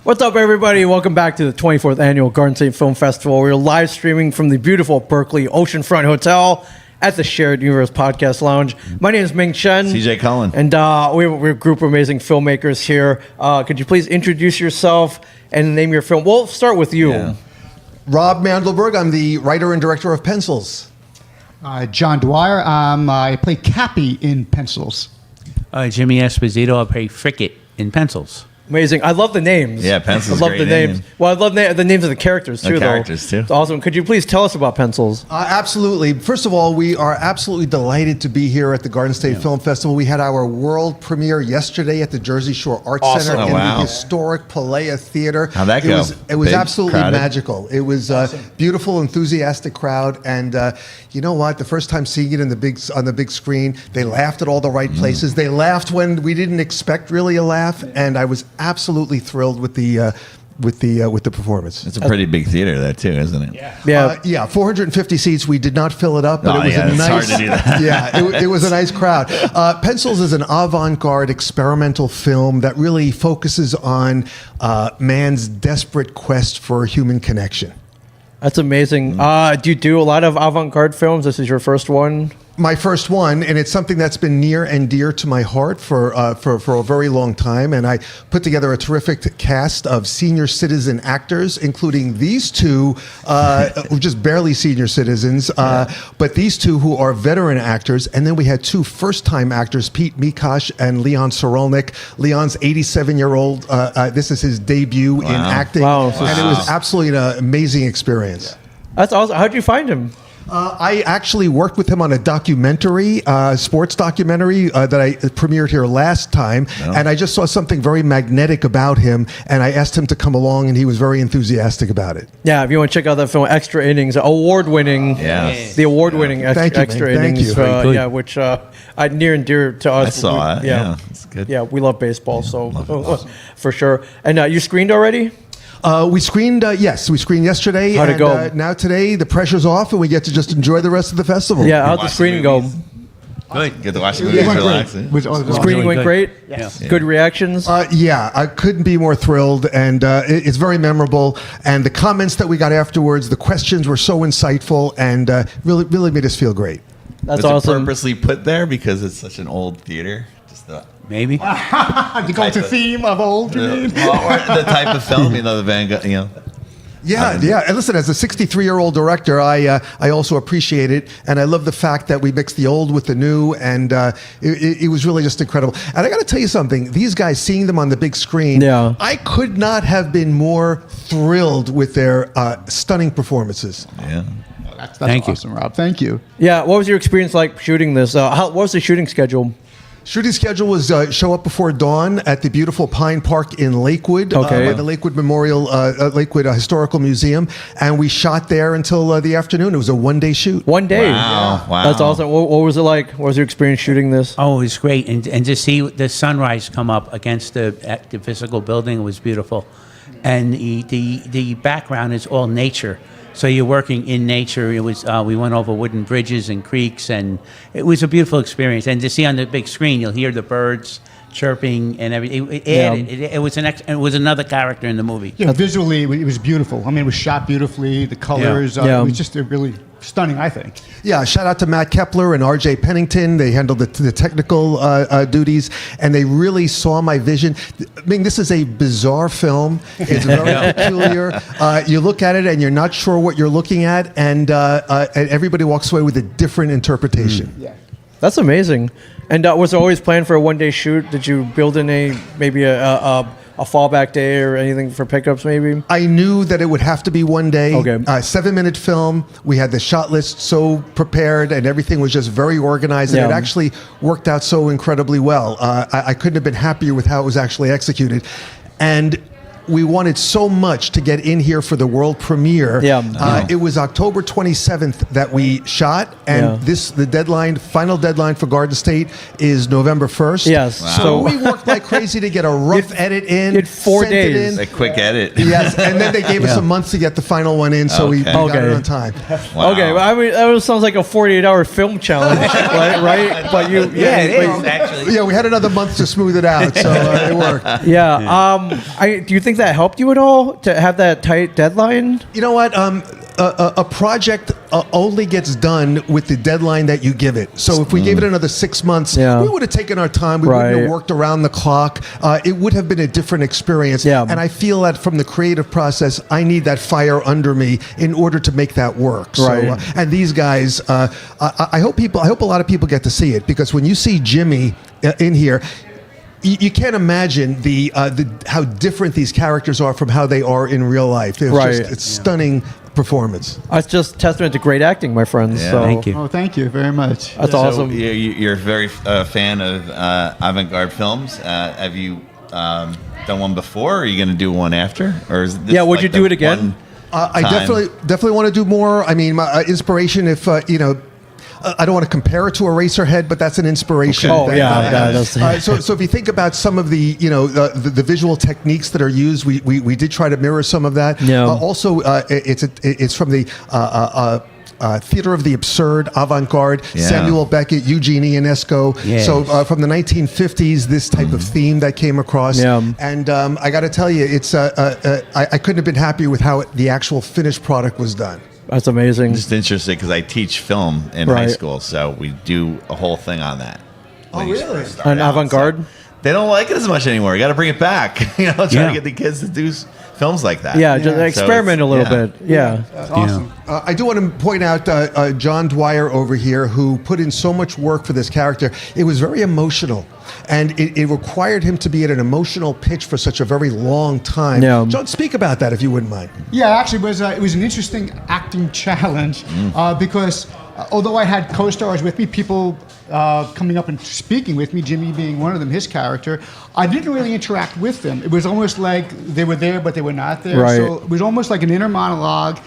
What's up, everybody? Welcome back to the 24th Annual Garden State Film Festival. We're live streaming from the beautiful Berkeley Oceanfront Hotel at the Shared Universe Podcast Lounge. My name is Ming Chen. CJ Cullen. And we're a group of amazing filmmakers here. Could you please introduce yourself and name your film? We'll start with you. Yeah. Rob Mandelberg. I'm the writer and director of Pencils. John Dwyer. I play Cappy in Pencils. Jimmy Esposito. I play Fricket in Pencils. Amazing. I love the names. Yeah, Pencils. I love Great the names. name. Well, I love the names of the characters too. Too. It's awesome. Could you please tell us about Pencils? Absolutely. First of all, we are absolutely delighted to be here at the Garden State Film Festival. We had our world premiere yesterday at the Jersey Shore Arts Center in the historic Palea Theater. How'd that go? It was Big, absolutely crowded? magical. It was a beautiful, enthusiastic crowd, and you know what? The first time seeing it on the big screen, they laughed at all the right places. They laughed when we didn't expect really a laugh, and I was absolutely thrilled with the performance. It's a pretty big theater, that too, isn't it? Yeah. 450 seats. We did not fill it up, but Oh, it was yeah, a it's nice. hard to do that. Yeah, it was a nice crowd. Pencils is an avant-garde experimental film that really focuses on man's desperate quest for human connection. That's amazing. Do you do a lot of avant-garde films? This is your first one? My first one, and it's something that's been near and dear to my heart for a very long time. And I put together a terrific cast of senior citizen actors, including these two, just barely senior citizens, but these two who are veteran actors. And then we had two first-time actors, Pete Mikosh and Leon Sorolnik. Leon's 87-year-old. This is his debut in acting, and it was absolutely an amazing experience. That's awesome. How'd you find him? I actually worked with him on a documentary, sports documentary that I premiered here last time, and I just saw something very magnetic about him, and I asked him to come along, and he was very enthusiastic about it. Yeah, if you want to check out that film, Extra Innings, award-winning, the award-winning Extra Innings, which near and dear to us. I saw it. Yeah, it's good. Yeah, we love baseball, so for sure. And you screened already? We screened, yes. We screened yesterday. How'd it go? Now today, the pressure's off, and we get to just enjoy the rest of the festival. Yeah, how'd the screening go? Good. Get to watch the movies, relaxing. The screening went great? Yes. Good reactions? I couldn't be more thrilled, and it's very memorable. And the comments that we got afterwards, the questions were so insightful, and really made us feel great. That's Was awesome. it purposely put there because it's such an old theater? Maybe. To go to theme of old, you mean? Or the type of film, the Van Gogh, Yeah. And listen, as a 63-year-old director, I also appreciate it, and I love the fact that we mixed the old with the new, and it was really just incredible. And I got to tell you something: these guys, seeing them on the big screen, I could not have been more thrilled with their stunning performances. Yeah. That's Thank you. awesome, Rob. Thank you. Yeah, what was your experience like shooting this? What was the shooting schedule? Shooting schedule was show up before dawn at the beautiful Pine Park in Lakewood, by the Lakewood Memorial, Lakewood Historical Museum, and we shot there until the afternoon. It was a one-day shoot. 1 day. Wow. That's awesome. What was it like? What was your experience shooting this? Oh, it was great. And to see the sunrise come up against the physical building was beautiful. And the background is all nature. So you're working in nature. It was we went over wooden bridges and creeks, and it was a beautiful experience. And to see on the big screen, you'll hear the birds chirping and everything. It was another character in the movie. Yeah, visually, it was beautiful. I mean, it was shot beautifully. The colors, it was just really stunning, I think. Yeah, shout out to Matt Kepler and R.J. Pennington. They handled the technical duties, and they really saw my vision. I mean, this is a bizarre film. It's very peculiar. You look at it, and you're not sure what you're looking at, and everybody walks away with a different interpretation. Yeah. That's amazing. And was there always planned for a one-day shoot? Did you build in maybe a fallback day or anything for pickups maybe? I knew that it would have to be 1 day. Okay. 7-minute film. We had the shot list so prepared, and everything was just very organized, and it actually worked out so incredibly well. I couldn't have been happier with how it was actually executed. And we wanted so much to get in here for the world premiere. It was October 27th that we shot, and the final deadline for Garden State is November 1st. Yes. Wow. So we worked like crazy to get a rough edit in. You had 4 sent it days. in. A quick edit. Yes, and then they gave us a month to get the final one in, so we got it on time. Wow. Okay, well, I mean, that sounds like a 48-hour film challenge, right? But it is, actually. Yeah, we had another month to smooth it out, so it worked. Yeah. Do you think think that helped you at all to have that tight deadline? You know what? A project only gets done with the deadline that you give it. So if we gave it another 6 months, we would have taken our time. We wouldn't have worked around the clock. It would have been a different experience. Yeah. And I feel that from the creative process, I need that fire under me in order to make that work. So, and these guys, I hope a lot of people get to see it, because when you see Jimmy in here, you can't imagine how different these characters are from how they are in real life. It's stunning performance. It's just testament to great acting, my friends. Yeah. So. Thank you. Oh, thank you very much. That's awesome. You're a very fan of avant-garde films. Have you done one before? Or are you going to do one after? Or is this would you do it again? I definitely want to do more. I mean, my inspiration, if I don't want to compare it to Eraserhead, but that's an inspiration. Okay. So if you think about some of the the visual techniques that are used, we did try to mirror some of that. Yeah. Also, it's from the theater of the absurd, avant-garde, Samuel Beckett, Eugene Ionesco. Yes. So from the 1950s, this type of theme that came across. Yeah. And I got to tell you, it's I couldn't have been happier with how the actual finished product was done. That's amazing. Just interesting because I teach film in high school, so we do a whole thing on that. Oh, really? An avant-garde? So they don't like it as much anymore. You got to bring it back. Try to get the kids to do films like that. Yeah, just experiment a little bit. Yeah. That's awesome. I do want to point out John Dwyer over here, who put in so much work for this character. It was very emotional, and it required him to be at an emotional pitch for such a very long time. Yeah. John, speak about that if you wouldn't mind. Yeah, actually, it was an interesting acting challenge because although I had co-stars with me, people coming up and speaking with me, Jimmy being one of them, his character, I didn't really interact with them. It was almost like they were there, but they were not there. Right. So it was almost like an inner monologue.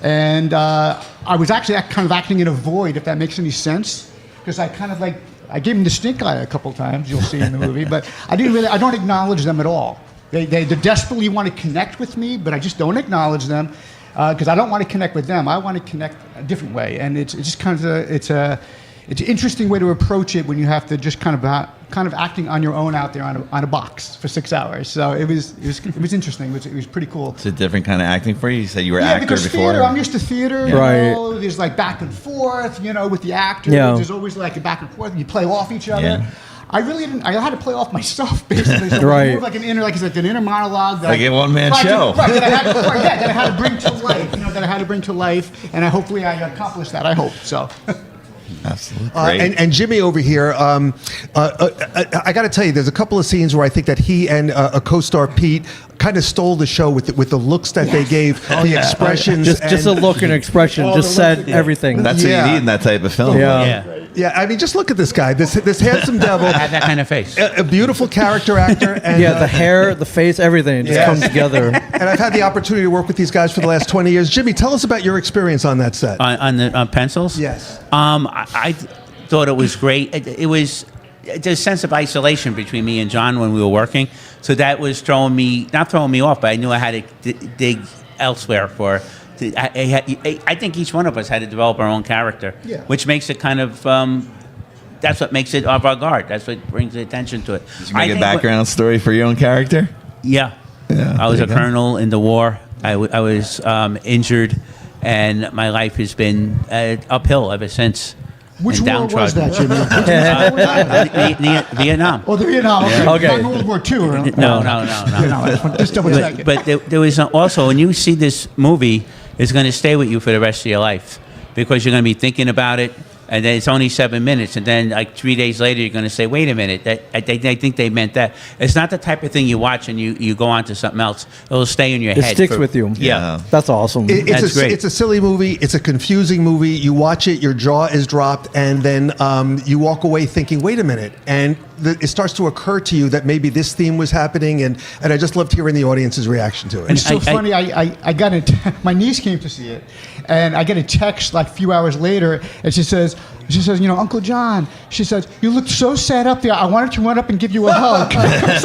And I was actually kind of acting in a void, if that makes any sense. Because I kind of I gave him the stink eye a couple times, you'll see in the movie, but I don't acknowledge them at all. They desperately want to connect with me, but I just don't acknowledge them because I don't want to connect with them. I want to connect a different way. And it's just kind of, it's an interesting way to approach it when you have to just kind of acting on your own out there on a box for 6 hours. So it was interesting. It was pretty cool. It's a different kind of acting for you. You said you were actor because before. Theater, I'm used to theater. Right. You know, there's back and forth. With the actors. Yeah. There's always a back and forth. You play off each other. Yeah. I really didn't. I had to play off myself basically. So Right. More like an inner monologue. Like a one-man show. Right. That I had to bring to life. That I had to bring to life, and hopefully I accomplished that. I hope so. Absolutely. Great. And Jimmy over here, I got to tell you, there's a couple of scenes where I think that he and a co-star Pete kind of stole the show with the looks that they gave, the expressions. Just a look and expression just said everything. That's what you need in that type of film. Yeah, I mean, just look at this guy, this handsome devil. I had that kind of face. A beautiful character actor. And, the hair, the face, everything just comes together. And I've had the opportunity to work with these guys for the last 20 years. Jimmy, tell us about your experience on that set. On pencils? Yes. I thought it was great. It was a sense of isolation between me and John when we were working. So that was not throwing me off, but I knew I had to dig elsewhere for. I think each one of us had to develop our own character, which makes it kind of. That's what makes it avant-garde. That's what brings the attention to it. Did you make a background story for your own character? Yeah. I was a colonel in the war. I was injured, and my life has been uphill ever since. Which war was that, Jimmy? Vietnam. Oh, the Vietnam. Okay. Not World War II. Or, No. Just double check it. But there was also, when you see this movie, it's going to stay with you for the rest of your life because you're going to be thinking about it. And then it's only 7 minutes, and then 3 days later, you're going to say, "Wait a minute, I think they meant that." It's not the type of thing you watch and you go on to something else. It'll stay in your head. It sticks with you. Yeah, that's awesome. That's great. It's a silly movie. It's a confusing movie. You watch it, your jaw is dropped, and then you walk away thinking, "Wait a minute!" And it starts to occur to you that maybe this theme was happening, and I just loved hearing the audience's reaction to it. It's so funny. I got my niece came to see it, and I get a text a few hours later, and she says, you know, Uncle John. She says, you looked so sad up there. I wanted to run up and give you a hug. So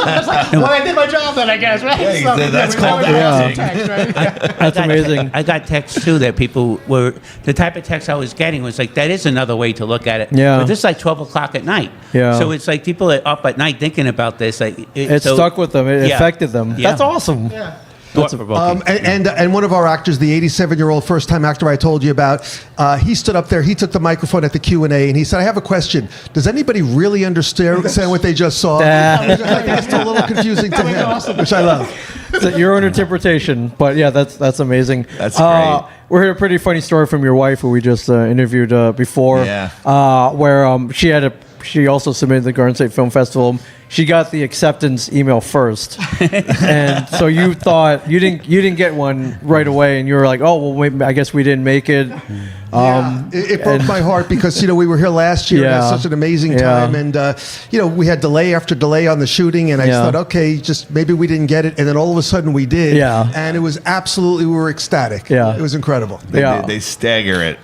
I was like, well, I did my job then, I guess, right? Yeah, So, that's we called never got acting. text, right? Yeah. That's amazing. I got texts too that people were the type of text I was getting was like that is another way to look at it. Yeah. But this is like 12 o'clock at night. Yeah. So it's like people are up at night thinking about this. Like It stuck with them. It Yeah. affected them. Yeah. That's awesome. Yeah. thought-provoking. And one of our actors, the 87-year-old first-time actor I told you about, he stood up there. He took the microphone at the Q&A, and he said, "I have a question. Does anybody really understand what they just saw?" I think it's still a little confusing to him, which I love. It's your own interpretation, but yeah, that's amazing. That's great. We heard a pretty funny story from your wife, who we just interviewed before. Yeah. Where she also submitted the Garden State Film Festival. She got the acceptance email first, and so you thought you didn't get one right away, and you were like, "Oh, well, maybe, I guess we didn't make it." It broke my heart because we were here last year and had such an amazing time, and we had delay after delay on the shooting, and I just thought, okay, just maybe we didn't get it, and then all of a sudden we did, and it was we were ecstatic. It was incredible. They stagger it.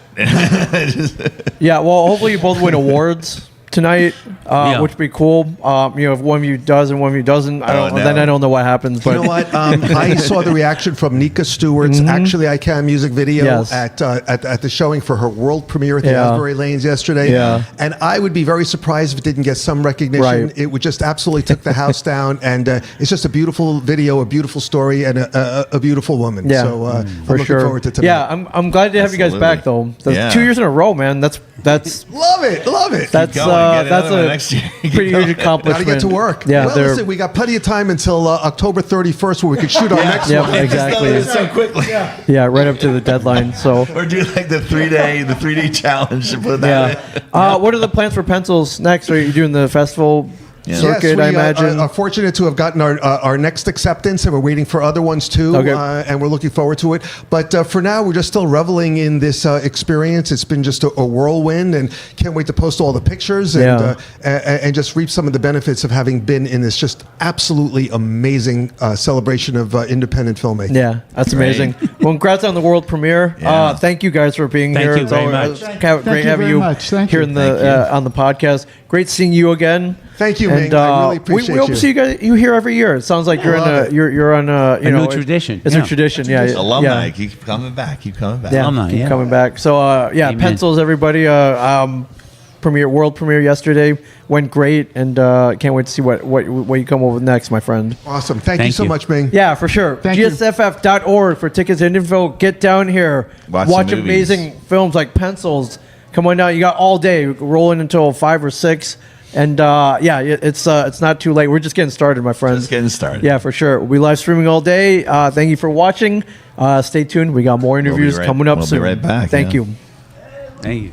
Yeah, well, hopefully you both win awards tonight, which would be cool. If one of you does and one of you doesn't, then I don't know what happens. But you know what? I saw the reaction from Nika Stewart's Actually I Can music video at the showing for her world premiere at the Asbury Lanes yesterday. And I would be very surprised if it didn't get some recognition. Right. It would just absolutely took the house down. And it's just a beautiful video, a beautiful story, and a beautiful woman. Yeah, So I'm for looking sure. forward to tonight. Yeah, I'm glad to have you guys back, though. That's 2 years in a row, man. That's Love it. that's Get that's another one a next year. pretty huge accomplishment. Gotta get to work. Yeah, well, listen, we got plenty of time until October 31st where we could shoot our next one. exactly. So quickly. Yeah, right up to the deadline. So Or do like the 3-day challenge to put that in. what are the plans for pencils next? Are you doing the festival circuit? Yes, we I imagine. are fortunate to have gotten our next acceptance, and we're waiting for other ones too. Okay. And we're looking forward to it. But for now, we're just still reveling in this experience. It's been just a whirlwind, and can't wait to post all the pictures and just reap some of the benefits of having been in this just absolutely amazing celebration of independent filmmaking. Yeah, that's amazing. Well, congrats on the world premiere. Yeah. Thank you guys for being Thank here. you very much. Great having very you much. Thank here you. in the on the podcast. Great seeing you again. Thank you, And Ming. I really appreciate we hope you. to see you here every year. It sounds like you're on a new tradition. It's a tradition. Yeah, Alumni, Yeah. keep coming back. Keep coming back. Yeah, Alumni, keep yeah. coming back. So Amen. pencils, everybody. World premiere yesterday went great, and can't wait to see what you come up with next, my friend. Awesome. Thank you so much, Ming. Yeah, for sure. Thank you. GSFF.org for tickets and info. Get down here. Watch Watch the movies. amazing films like Pencils. Come on down. You got all day. Rolling until 5 or 6. And it's not too late. We're just getting started, my friends. Just getting started. Yeah, for sure. We'll be live streaming all day. Thank you for watching. Stay tuned. We got more interviews coming up we'll be soon. right back, Thank yeah. you. Thank you.